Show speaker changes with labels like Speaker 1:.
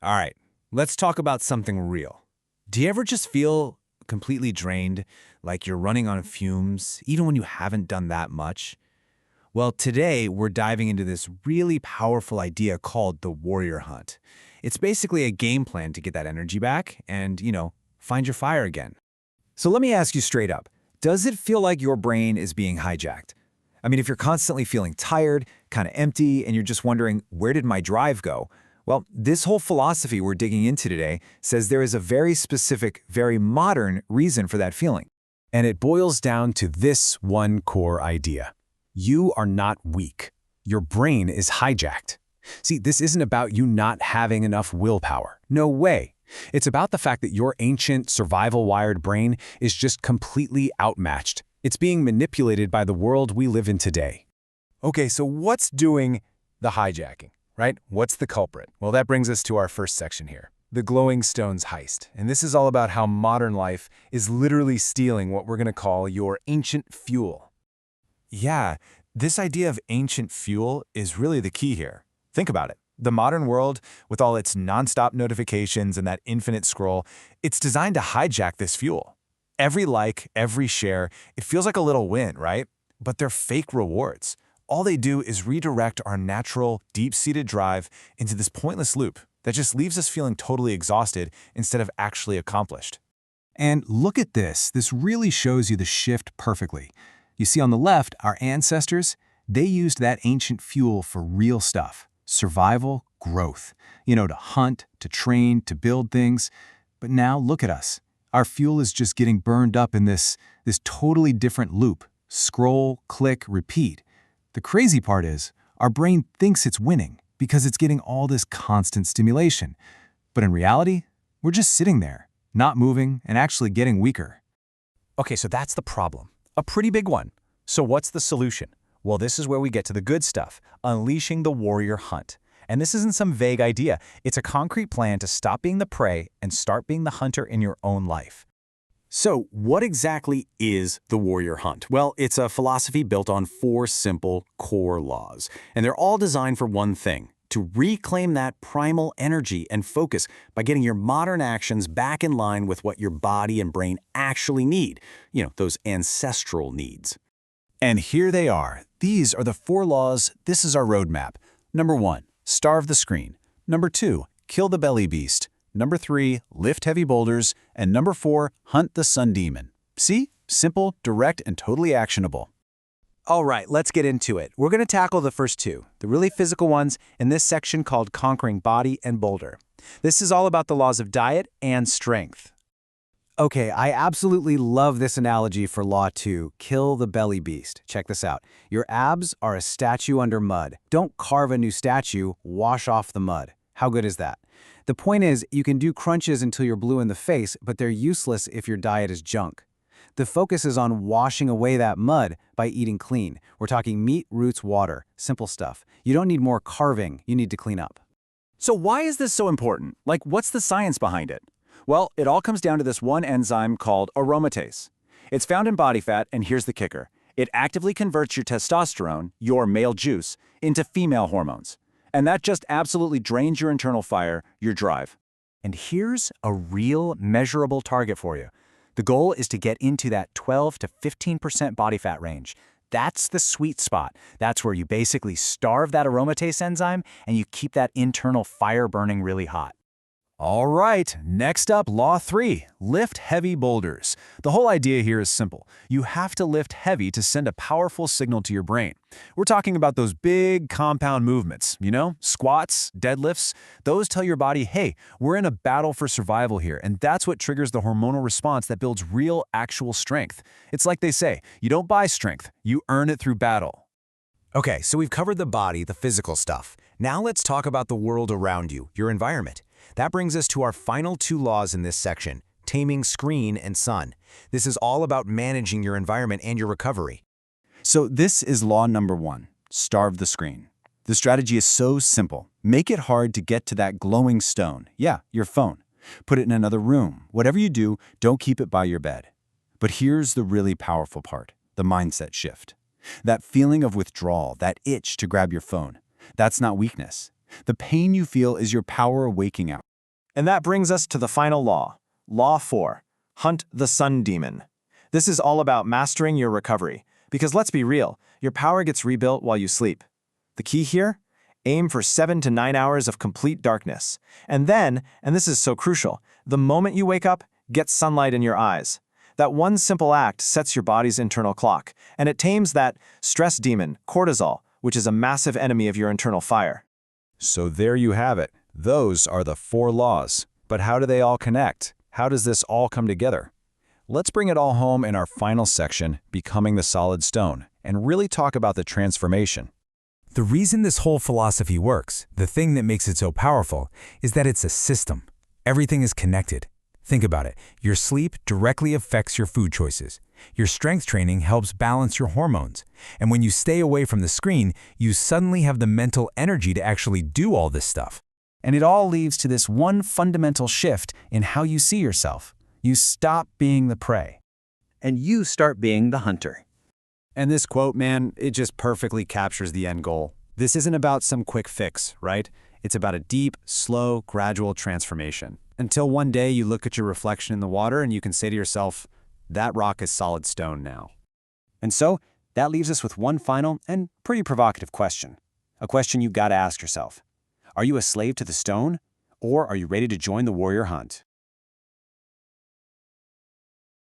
Speaker 1: All right, let's talk about something real. Do you ever just feel completely drained, like you're running on fumes, even when you haven't done that much? Well, today we're diving into this really powerful idea called the warrior hunt. It's basically a game plan to get that energy back and, find your fire again.
Speaker 2: So let me ask you straight up, does it feel like your brain is being hijacked? I mean, if you're constantly feeling tired, kind of empty, and you're just wondering, where did my drive go? Well, this whole philosophy we're digging into today says there is a very specific, very modern reason for that feeling. And it boils down to this one core idea. You are not weak. Your brain is hijacked. See, this isn't about you not having enough willpower. No way. It's about the fact that your ancient, survival-wired brain is just completely outmatched. It's being manipulated by the world we live in today.
Speaker 3: Okay, so what's doing the hijacking, right? What's the culprit? Well, that brings us to our first section here, the glowing stones heist. And this is all about how modern life is literally stealing what we're going to call your ancient fuel.
Speaker 1: Yeah, this idea of ancient fuel is really the key here. Think about it. The modern world, with all its nonstop notifications and that infinite scroll, it's designed to hijack this fuel. Every like, every share, it feels like a little win, right? But they're fake rewards. All they do is redirect our natural, deep-seated drive into this pointless loop that just leaves us feeling totally exhausted instead of actually accomplished.
Speaker 2: And look at this. This really shows you the shift perfectly. You see on the left, our ancestors, they used that ancient fuel for real stuff. Survival, growth. To hunt, to train, to build things. But now look at us. Our fuel is just getting burned up in this totally different loop. Scroll, click, repeat. The crazy part is, our brain thinks it's winning because it's getting all this constant stimulation. But in reality, we're just sitting there, not moving and actually getting weaker.
Speaker 4: Okay, so that's the problem. A pretty big one. So what's the solution? Well, this is where we get to the good stuff, unleashing the warrior hunt. And this isn't some vague idea. It's a concrete plan to stop being the prey and start being the hunter in your own life. So what exactly is the warrior hunt? Well, it's a philosophy built on 4 simple core laws. And they're all designed for one thing: to reclaim that primal energy and focus by getting your modern actions back in line with what your body and brain actually need. Those ancestral needs.
Speaker 2: And here they are. These are the 4 laws. This is our roadmap. Number 1, starve the screen. Number 2, kill the belly beast. Number 3, lift heavy boulders. And number 4, hunt the sun demon. See? Simple, direct, and totally actionable.
Speaker 4: All right, let's get into it. We're going to tackle the first 2, the really physical ones, in this section called Conquering Body and Boulder. This is all about the laws of diet and strength. Okay, I absolutely love this analogy for Law 2, kill the belly beast. Check this out. Your abs are a statue under mud. Don't carve a new statue, wash off the mud. How good is that? The point is, you can do crunches until you're blue in the face, but they're useless if your diet is junk. The focus is on washing away that mud by eating clean. We're talking meat, roots, water. Simple stuff. You don't need more carving, you need to clean up. So why is this so important? What's the science behind it? Well, it all comes down to this one enzyme called aromatase. It's found in body fat, and here's the kicker. It actively converts your testosterone, your male juice, into female hormones. And that just absolutely drains your internal fire, your drive. And here's a real measurable target for you. The goal is to get into that 12 to 15% body fat range. That's the sweet spot. That's where you basically starve that aromatase enzyme and you keep that internal fire burning really hot.
Speaker 2: All right, next up, Law 3, lift heavy boulders. The whole idea here is simple. You have to lift heavy to send a powerful signal to your brain. We're talking about those big compound movements, squats, deadlifts. Those tell your body, hey, we're in a battle for survival here, and that's what triggers the hormonal response that builds real, actual strength. It's like they say, you don't buy strength, you earn it through battle.
Speaker 4: Okay, so we've covered the body, the physical stuff. Now let's talk about the world around you, your environment. That brings us to our final 2 laws in this section, taming screen and sun. This is all about managing your environment and your recovery.
Speaker 2: So this is law number 1, starve the screen. The strategy is so simple. Make it hard to get to that glowing stone. Yeah, your phone. Put it in another room. Whatever you do, don't keep it by your bed. But here's the really powerful part, the mindset shift. That feeling of withdrawal, that itch to grab your phone, that's not weakness. The pain you feel is your power waking up.
Speaker 5: And that brings us to the final law. Law 4. Hunt the sun demon. This is all about mastering your recovery, because let's be real, your power gets rebuilt while you sleep. The key here? Aim for 7 to 9 hours of complete darkness. And then, and this is so crucial, the moment you wake up, get sunlight in your eyes. That one simple act sets your body's internal clock, and it tames that stress demon, cortisol, which is a massive enemy of your internal fire.
Speaker 1: So there you have it. Those are the 4 laws. But how do they all connect? How does this all come together? Let's bring it all home in our final section, Becoming the Solid Stone, and really talk about the transformation.
Speaker 2: The reason this whole philosophy works, the thing that makes it so powerful, is that it's a system. Everything is connected. Think about it. Your sleep directly affects your food choices. Your strength training helps balance your hormones. And when you stay away from the screen, you suddenly have the mental energy to actually do all this stuff.
Speaker 4: And it all leads to this one fundamental shift in how you see yourself. You stop being the prey.
Speaker 6: And you start being the hunter.
Speaker 3: And this quote, man, it just perfectly captures the end goal. This isn't about some quick fix, right? It's about a deep, slow, gradual transformation. Until one day you look at your reflection in the water and you can say to yourself, that rock is solid stone now.
Speaker 4: And so, that leaves us with one final and pretty provocative question. A question you've got to ask yourself. Are you a slave to the stone, or are you ready to join the warrior hunt?